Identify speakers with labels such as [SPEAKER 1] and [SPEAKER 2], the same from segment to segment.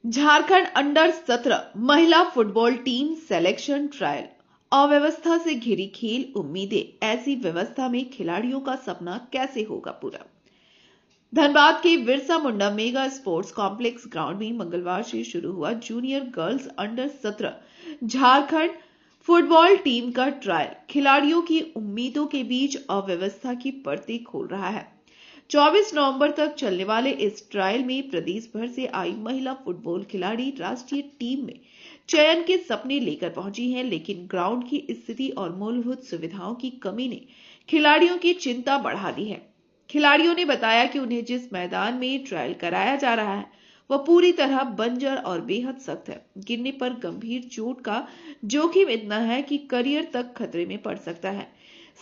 [SPEAKER 1] Jharkhand under 17 महिला football team selection trial. अव्यवस्था से घिरी खेल उम्मीदें, ऐसी व्यवस्था में खिलाड़ियों का सपना कैसे होगा पूरा। धनबाद के Birsa Munda mega sports complex ground में मंगलवार से शुरू हुआ junior girls under 17 Jharkhand football team का ट्रायल खिलाड़ियों की उम्मीदों के बीच अव्यवस्था की परतें खोल रहा है। 24 नवंबर तक चलने वाले इस ट्रायल में प्रदेश भर से आई महिला फुटबॉल खिलाड़ी राष्ट्रीय टीम में चयन के सपने लेकर पहुंची हैं, लेकिन ग्राउंड की स्थिति और मूलभूत सुविधाओं की कमी ने खिलाड़ियों की चिंता बढ़ा दी है। खिलाड़ियों ने बताया कि उन्हें जिस मैदान में ट्रायल कराया जा रहा है वह पूरी तरह बंजर और बेहद सख्त है। गिरने पर गंभीर चोट का जोखिम इतना है कि करियर तक खतरे में पड़ सकता है।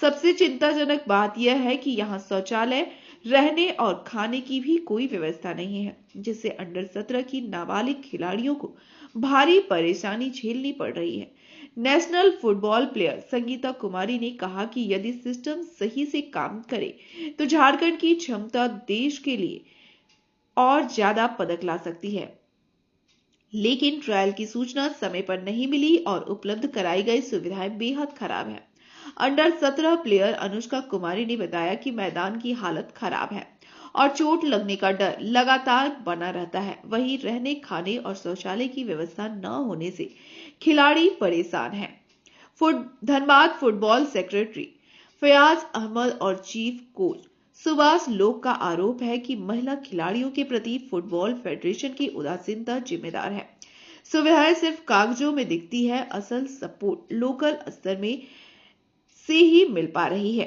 [SPEAKER 1] सबसे चिंताजनक बात यह है कि यहाँ शौचालय, रहने और खाने की भी कोई व्यवस्था नहीं है, जिससे अंडर 17 की नाबालिग खिलाड़ियों को भारी परेशानी झेलनी पड़ रही है। नेशनल फुटबॉल प्लेयर संगीता कुमारी ने कहा कि यदि सिस्टम सही से काम करे तो झारखंड की क्षमता देश के लिए और ज्यादा पदक ला सकती है, लेकिन ट्रायल की सूचना समय पर नहीं मिली और उपलब्ध कराई गई सुविधाएं बेहद खराब है। अंडर 17 प्लेयर अनुष्का कुमारी ने बताया कि मैदान की हालत खराब है और चोट लगने का डर लगातार बना रहता है। वहीं रहने, खाने और शौचालय की व्यवस्था न होने से खिलाड़ी परेशान हैं। धनबाद फुटबॉल सेक्रेटरी फयाज अहमद और चीफ कोच सुभाष लोक का आरोप है कि महिला खिलाड़ियों के प्रति फुटबॉल फेडरेशन की उदासीनता जिम्मेदार है। सुविधाएं सिर्फ कागजों में दिखती है, असल सपोर्ट लोकल स्तर में से ही मिल पा रही है।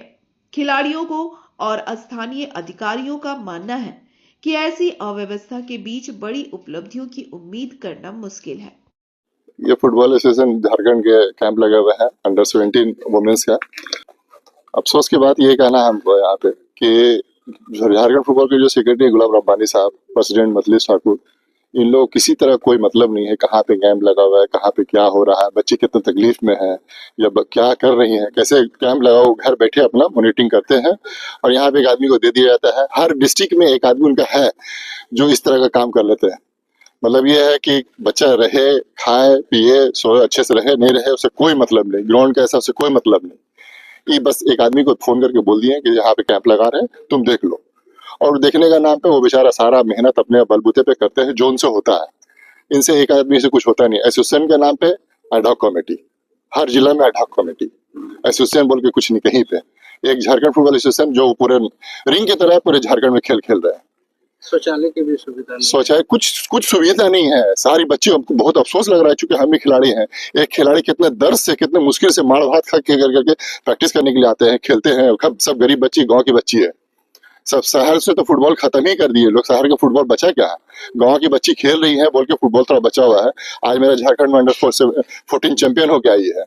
[SPEAKER 1] खिलाड़ियों को और स्थानीय अधिकारियों का मानना है कि ऐसी अव्यवस्था के बीच बड़ी उपलब्धियों की उम्मीद करना मुश्किल है।
[SPEAKER 2] ये फुटबॉल एसोसिएशन झारखंड के कैंप लगा हुआ है अंडर 17 वुमेन्स का। अफसोस की बात ये कहना है हमको यहाँ पे कि झारखंड फुटबॉल के जो सेक्रेटरी गुलाम रब्बानी साहब, प्रेसिडेंट मतलिस ठाकुर, इन लोग किसी तरह कोई मतलब नहीं है कहाँ पे कैंप लगा हुआ है, कहाँ पे क्या हो रहा है, बच्चे कितने तकलीफ में है या क्या कर रही हैं, कैसे कैंप लगाओ, घर बैठे अपना मॉनिटरिंग करते हैं और यहाँ पे एक आदमी को दे दिया जाता है। हर डिस्ट्रिक्ट में एक आदमी उनका है जो इस तरह का काम कर लेते हैं। मतलब ये है कि बच्चा रहे, खाए पिए, सोए, अच्छे से रहे, नहीं रहे उससे कोई मतलब नहीं, ग्राउंड का ऐसा उससे कोई मतलब नहीं। ये बस एक आदमी को फोन करके बोल दिए कि यहाँ पे कैंप लगा रहे हैं, तुम देख लो। और देखने का नाम पे वो बेचारा सारा मेहनत अपने बलबूते पे करते हैं जो उनसे होता है। इनसे एक आदमी से कुछ होता नहीं। एसोसिएशन के नाम पे एडहॉक कमेटी, हर जिला में एडहॉक कमेटी, एसोसिएशन बोल के कुछ नहीं कहीं पे। एक झारखंड फुटबॉल एसोसिएशन जो पूरे रिंग की तरह पूरे झारखंड में खेल खेल रहे हैं।
[SPEAKER 3] शौचालय की भी सुविधा नहीं,
[SPEAKER 2] शौचालय कुछ सुविधा नहीं है। सारी बच्ची, हमको बहुत अफसोस लग रहा है चूंकि हम भी खिलाड़ी हैं। एक खिलाड़ी कितने दर्द से, कितने मुश्किल से मार भात खा के करके प्रैक्टिस करने के लिए आते हैं, खेलते हैं। सब गरीब बच्ची, गांव की बच्ची है। सब शहर से तो फुटबॉल खत्म ही कर दिए लोग। शहर का फुटबॉल बचा क्या है? गांव की बच्ची खेल रही है बोल के फुटबॉल थोड़ा बचा हुआ है। आज मेरा झारखंड में अंडर 14 चैंपियन होके आई है।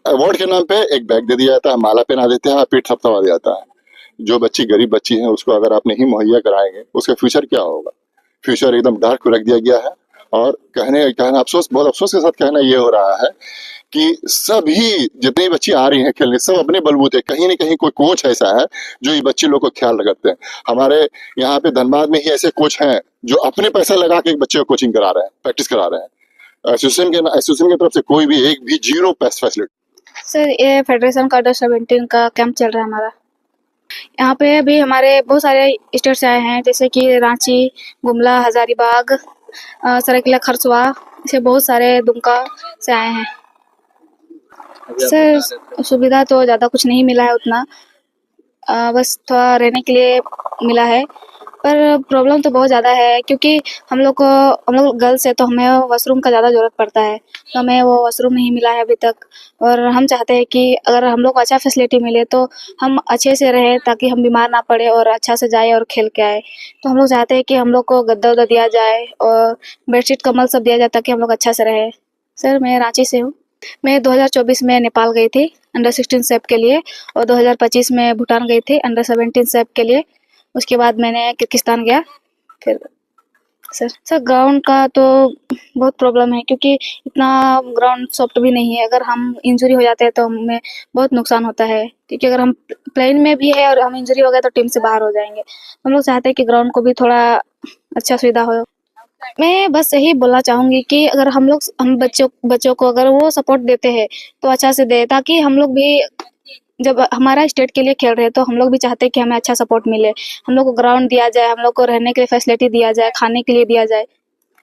[SPEAKER 2] अवार्ड के नाम पे एक बैग दे दिया जाता है, माला पहना देते हैं, पीठ थपथपा दिया जाता है। जो बच्ची गरीब बच्ची है उसको अगर आप नहीं मुहैया कराएंगे उसका फ्यूचर क्या होगा? फ्यूचर एकदम डार्क रख दिया गया है। और कहना अफसोस, बहुत अफसोस के साथ कहना ये हो रहा है कि सभी जितनी बच्ची आ रही हैं खेलने, सब अपने बलबूते, कहीं न कहीं कोई कोच ऐसा है जो ये बच्चे लोग को ख्याल रखते हैं। हमारे यहाँ पे धनबाद में ही ऐसे कोच हैं जो अपने पैसा लगा के एक बच्चे को कोचिंग करा रहे हैं, प्रैक्टिस करा रहे हैं। एसोसिएशन की तरफ से कोई भी एक भी जीरो फैसिलिटी।
[SPEAKER 4] सर, ये फेडरेशन का अंडर 17 का कैंप चल रहा है हमारा। यहाँ पे भी हमारे बहुत सारे स्टेट से आए हैं, जैसे कि रांची, गुमला, हजारीबाग, सरायकेला, खरसुआ, ऐसे बहुत सारे दुमका से आए हैं। सर, सुविधा तो ज़्यादा कुछ नहीं मिला है उतना, बस थोड़ा रहने के लिए मिला है। पर प्रॉब्लम तो बहुत ज़्यादा है क्योंकि हम लोग गर्ल्स है तो हमें वॉशरूम का ज़्यादा ज़रूरत पड़ता है, तो हमें वो वॉशरूम नहीं मिला है अभी तक। और हम चाहते हैं कि अगर हम लोग को अच्छा फैसिलिटी मिले तो हम अच्छे से रहें, ताकि हम बीमार ना पड़े और अच्छा से जाए और खेल के आए। तो हम लोग चाहते हैं कि हम लोग को गद्दा उद्दा दिया जाए और बेडशीट कम्बल सब दिया जाए ताकि हम लोग अच्छा से रहें। सर, मैं रांची से हूँ। मैं 2024 में नेपाल गई थी अंडर 16 सेप के लिए, और 2025 में भूटान गई थी अंडर 17 सेप के लिए। उसके बाद मैंने किर्गिस्तान गया। फिर सर ग्राउंड का तो बहुत प्रॉब्लम है क्योंकि इतना ग्राउंड सॉफ्ट भी नहीं है। अगर हम इंजरी हो जाते हैं तो हमें बहुत नुकसान होता है, क्योंकि अगर हम प्लेन में भी है और हम इंजरी हो गए तो टीम से बाहर हो जाएंगे। हम लोग चाहते हैं कि ग्राउंड को भी थोड़ा अच्छा सुविधा हो। मैं बस यही बोलना चाहूंगी कि अगर हम बच्चों को अगर वो सपोर्ट देते हैं तो अच्छा से दे, ताकि हम लोग भी जब हमारा स्टेट के लिए खेल रहे हैं तो हम लोग भी चाहते हैं कि हमें अच्छा सपोर्ट मिले, हम लोग को ग्राउंड दिया जाए, हम लोग को रहने के लिए फैसिलिटी दिया जाए, खाने के लिए दिया जाए।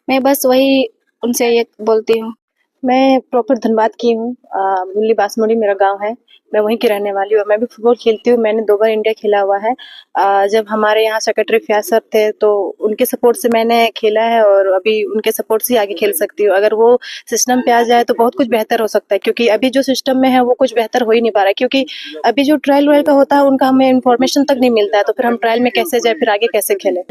[SPEAKER 4] मैं बस वही उनसे ये बोलती हूँ।
[SPEAKER 5] मैं प्रॉपर धनबाद की हूँ। बुल्ली बासमोड़ी मेरा गांव है। मैं वहीं की रहने वाली हूँ। मैं भी फुटबॉल खेलती हूँ। मैंने 2 बार इंडिया खेला हुआ है। जब हमारे यहाँ सेक्रेटरी फयाज सर थे तो उनके सपोर्ट से मैंने खेला है और अभी उनके सपोर्ट से ही आगे खेल सकती हूँ। अगर वो सिस्टम पे आ जाए तो बहुत कुछ बेहतर हो सकता है, क्योंकि अभी जो सिस्टम में है वो कुछ बेहतर हो ही नहीं पा रहा है, क्योंकि अभी जो ट्रायल वायल का होता है उनका हमें इन्फॉर्मेशन तक नहीं मिलता है, तो फिर हम ट्रायल में कैसे जाए, फिर आगे कैसे खेलें।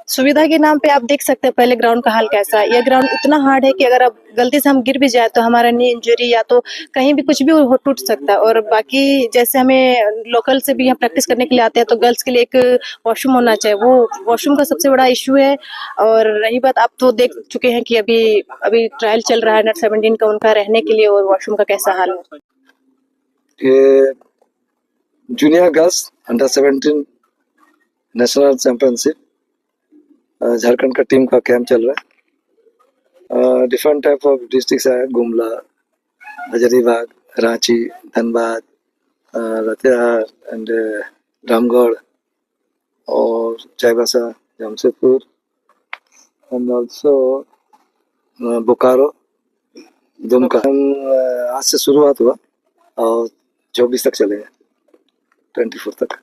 [SPEAKER 5] सुविधा के नाम पे आप देख सकते हैं पहले ग्राउंड का हाल कैसा है। यह ग्राउंड इतना हार्ड है कि अगर अब गलती से हम गिर भी जाए तो हमारा नी इंजरी या तो कहीं भी कुछ भी हो टूट सकता है। और बाकी जैसे हमें लोकल से भी यहाँ प्रैक्टिस करने के लिए आते हैं तो गर्ल्स के लिए एक वॉशरूम होना चाहिए, वो वॉशरूम का सबसे बड़ा इशू है। और रही बात, आप तो देख चुके हैं कि अभी अभी ट्रायल चल रहा है अंडर 17 का, उनका रहने के लिए और वॉशरूम का कैसा हाल है।
[SPEAKER 6] ये junior girls under 17 national championship Jharkhand का टीम का कैंप चल रहा है। डिफरेंट टाइप ऑफ डिस्ट्रिक्ट है, गुमला, हजारीबाग, रांची, धनबाद, लातेहार एंड रामगढ़ और चाईबासा, जमशेदपुर एंड ऑल्सो बोकारो, दुमका। आज से शुरुआत हुआ और 24 तक चलेगा, 24 तक।